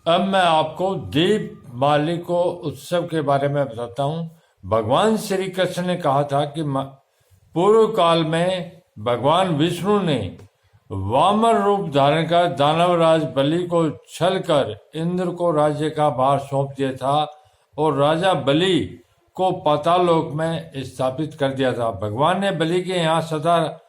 अब मैं आपको दीपमाली को उत्सव के बारे में बताता हूँ। भगवान श्री कृष्ण ने कहा था कि पूर्व काल में भगवान विष्णु ने वामन रूप धारण कर दानवराज बलि को छल कर इंद्र को राज्य का भार सौंप दिया था और राजा बलि को पाताल लोक में स्थापित कर दिया था। भगवान ने बलि के यहाँ सदा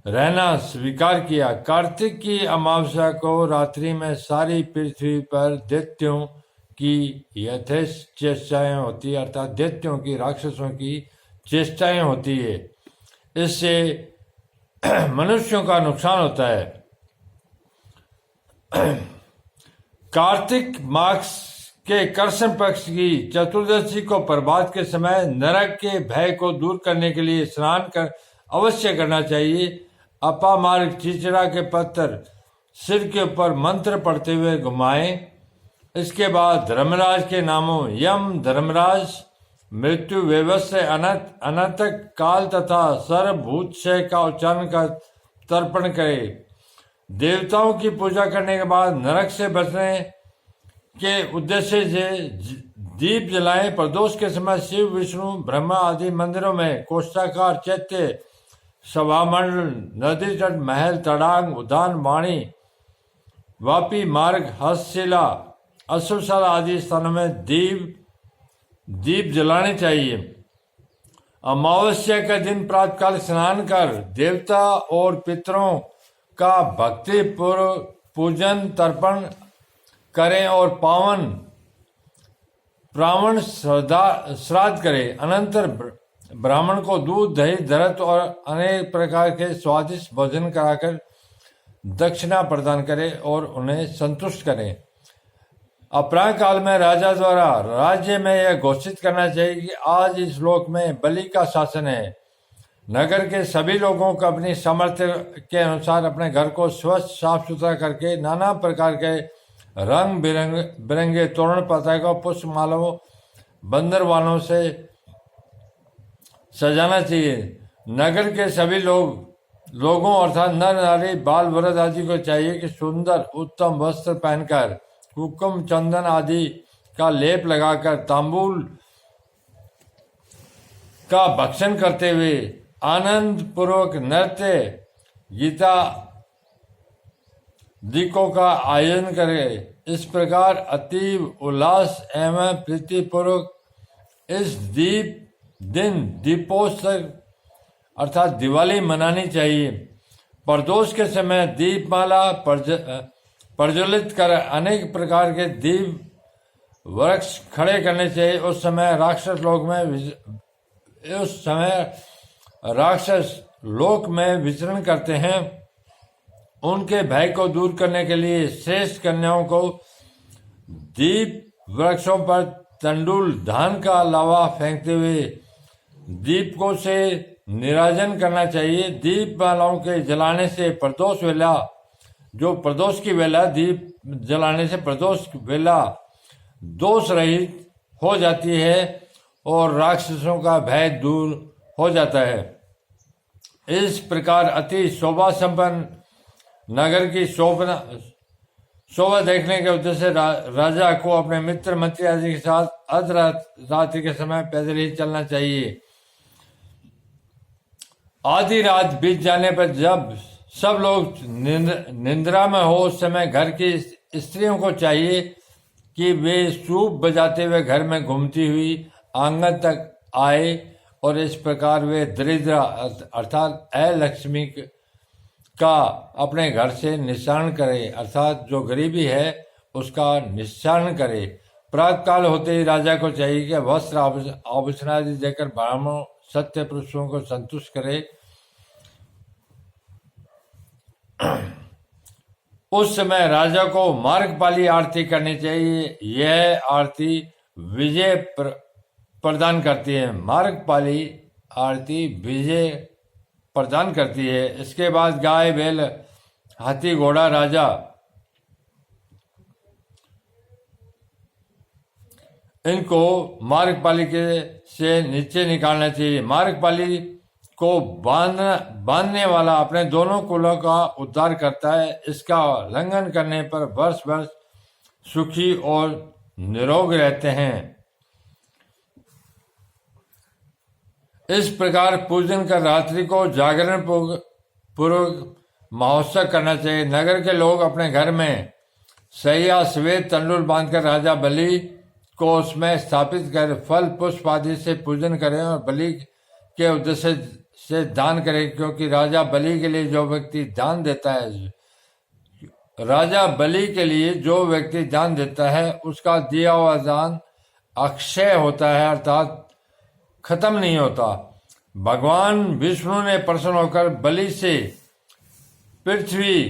रहना स्वीकार किया। कार्तिक की अमावस्या को रात्रि में सारी पृथ्वी पर दैत्यों की यथेष्ट चेष्टाएं होती है, अर्थात दैत्यों की, राक्षसों की चेष्टाएं होती है। इससे मनुष्यों का नुकसान होता है। कार्तिक मास के कृष्ण पक्ष की चतुर्दशी को प्रभात के समय नरक के भय को दूर करने के लिए स्नान कर अवश्य करना चाहिए। अपामार्ग चिचड़ा के पत्थर सिर के ऊपर मंत्र पढ़ते हुए घुमाएं। इसके बाद धर्मराज के नामों यम, धर्मराज, मृत्यु, व्यवस्था, अनंतक, काल तथा सर्वभूतशय का उच्चारण कर तर्पण करे। देवताओं की पूजा करने के बाद नरक से बचने के उद्देश्य से दीप जलाएं। प्रदोष के समय शिव, विष्णु, ब्रह्मा आदि मंदिरों में कोष्ठागार, चैत्य, सभामंडल, नदी तट, महल, तड़ाग, उद्यान, वाणी, वापी मार्ग, हस्तशिला, अश्वशाला आदि स्थानों में दीप जलाने चाहिए। अमावस्या का दिन प्रातःकाल स्नान कर देवता और पितरों का भक्ति पूर्व पूजन तर्पण करें और ब्राह्मण श्राद्ध करें। अनंतर ब्राह्मण को दूध, दही, दरत और अनेक प्रकार के स्वादिष्ट भोजन कराकर दक्षिणा प्रदान करें और उन्हें संतुष्ट करें। अपराह काल में राजा द्वारा राज्य में यह घोषित करना चाहिए कि आज इस लोक में बलि का शासन है। नगर के सभी लोगों को अपनी सामर्थ्य के अनुसार अपने घर को स्वच्छ साफ सुथरा करके नाना प्रकार के रंग बिरंगे तोरण, पताका, पुष्प मालाओं, बंदरवालों से सजाना चाहिए। नगर के सभी लोगों अर्थात नर नारी, बाल वृद्ध आदि को चाहिए कि सुंदर उत्तम वस्त्र पहनकर कुकुम, चंदन आदि का लेप लगाकर तांबूल का भक्षण करते हुए आनंद पूर्वक नृत्य, गीता दिकों का आयोजन करे। इस प्रकार अतीव उल्लास एवं प्रीतिपूर्वक इस दीपोत्सव अर्थात दिवाली मनानी चाहिए। प्रदोष के समय दीपमाला प्रज्वलित कर अनेक प्रकार के दीप वृक्ष खड़े करने चाहिए। उस समय राक्षस लोक में विचरण करते हैं। उनके भय को दूर करने के लिए श्रेष्ठ कन्याओं को दीप वृक्षों पर तंडुल, धान का लावा फेंकते हुए दीपकों से निराजन करना चाहिए। दीप मालाओं के जलाने से प्रदोष की वेला दीप जलाने से प्रदोष वेला दोष रहित हो जाती है और राक्षसों का भय दूर हो जाता है। इस प्रकार अति शोभा संपन्न नगर की शोभा देखने के उद्देश्य से राजा को अपने मित्र मंत्री आदि के साथ अर्धरात्रि के समय पैदल ही चलना चाहिए। आधी रात बीत जाने पर जब सब लोग निंद्रा में हो उस समय घर की स्त्रियों को चाहिए कि वे सूप बजाते हुए घर में घूमती हुई आंगन तक आए और इस प्रकार वे दरिद्र अर्थात अलक्ष्मी का अपने घर से निस्तारण करे, अर्थात जो गरीबी है उसका निस्तारण करे। प्रातःकाल होते ही राजा को चाहिए कि वस्त्र आभूषण आदि देकर ब्राह्मणों सत्य पुरुषों को संतुष्ट करे। उस समय राजा को मार्गपाली आरती करनी चाहिए। यह आरती विजय प्रदान करती है। मार्गपाली आरती विजय प्रदान करती है। इसके बाद गाय, बैल, हाथी, घोड़ा, राजा इनको मार्गपाली से नीचे निकालना चाहिए। मार्गपाली को बांधने वाला अपने दोनों कुलों का उद्धार करता है। इसका उल्लंघन करने पर वर्ष सुखी और निरोग रहते हैं। इस प्रकार पूजन कर रात्रि को जागरण पूर्वक महोत्सव करना चाहिए। नगर के लोग अपने घर में सैया सफेद तंडुल बांधकर राजा बलि को उसमें स्थापित कर फल पुष्प आदि से पूजन करें और बलि के उद्देश्य से दान करें, क्योंकि राजा बलि के लिए जो व्यक्ति दान देता है उसका दिया हुआ दान अक्षय होता है, अर्थात खत्म नहीं होता। भगवान विष्णु ने प्रसन्न होकर बलि से पृथ्वी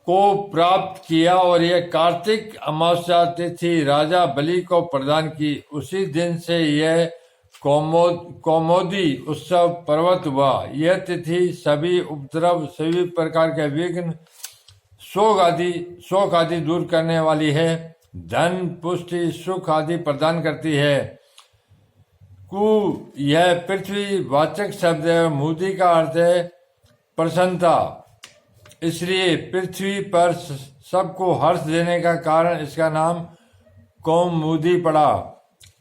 को प्राप्त किया और यह कार्तिक अमावस्या तिथि राजा बलि को प्रदान की। उसी दिन से यह कौमोदी उत्सव पर्वत हुआ। यह तिथि सभी उपद्रव, सभी प्रकार के विघ्न, शोक आदि दूर करने वाली है। धन, पुष्टि, सुख आदि प्रदान करती है। यह पृथ्वी वाचक शब्द है। मुदी का अर्थ है प्रसन्नता, इसलिए पृथ्वी पर सबको हर्ष देने का कारण इसका नाम कौमुदी पड़ा।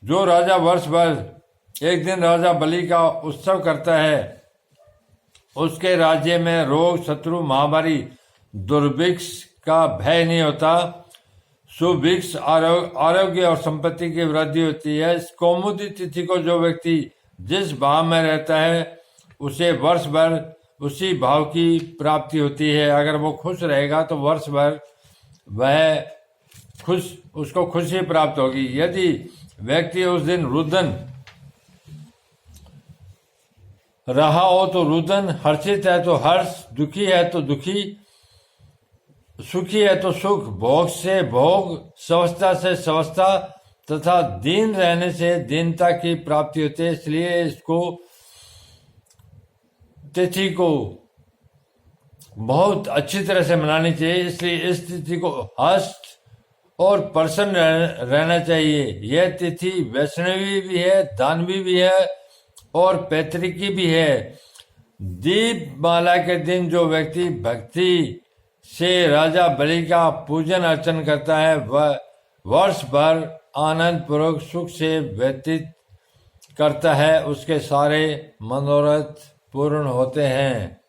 जो राजा वर्ष भर एक दिन राजा बलि का उत्सव करता है, उसके राज्य में रोग, शत्रु, महामारी, दुर्भिक्ष का भय नहीं होता। सुभिक्ष, आरोग्य और संपत्ति की वृद्धि होती है। इस कौमुदी तिथि को जो व्यक्ति जिस भाव में रहता है उसे वर्ष भर उसी भाव की प्राप्ति होती है। अगर वो खुश रहेगा तो वर्ष भर उसको खुशी प्राप्त होगी। यदि व्यक्ति उस दिन रुदन रहा हो तो रुदन, हर्षित है तो हर्ष, दुखी है तो दुखी, सुखी है तो सुख, भोग से भोग, स्वस्थता से स्वस्थता तथा दीन रहने से दीनता की प्राप्ति होती है। इसलिए इसको तिथि को बहुत अच्छी तरह से मनानी चाहिए। इसलिए इस तिथि को हस्त और प्रसन्न रहना चाहिए। यह तिथि वैष्णवी भी है, दानवी भी है और पैतृकी भी है। दीप माला के दिन जो व्यक्ति भक्ति से राजा बलि का पूजन अर्चन करता है वह वर्ष भर आनंद पूर्वक सुख से व्यतीत करता है। उसके सारे मनोरथ पूर्ण होते हैं।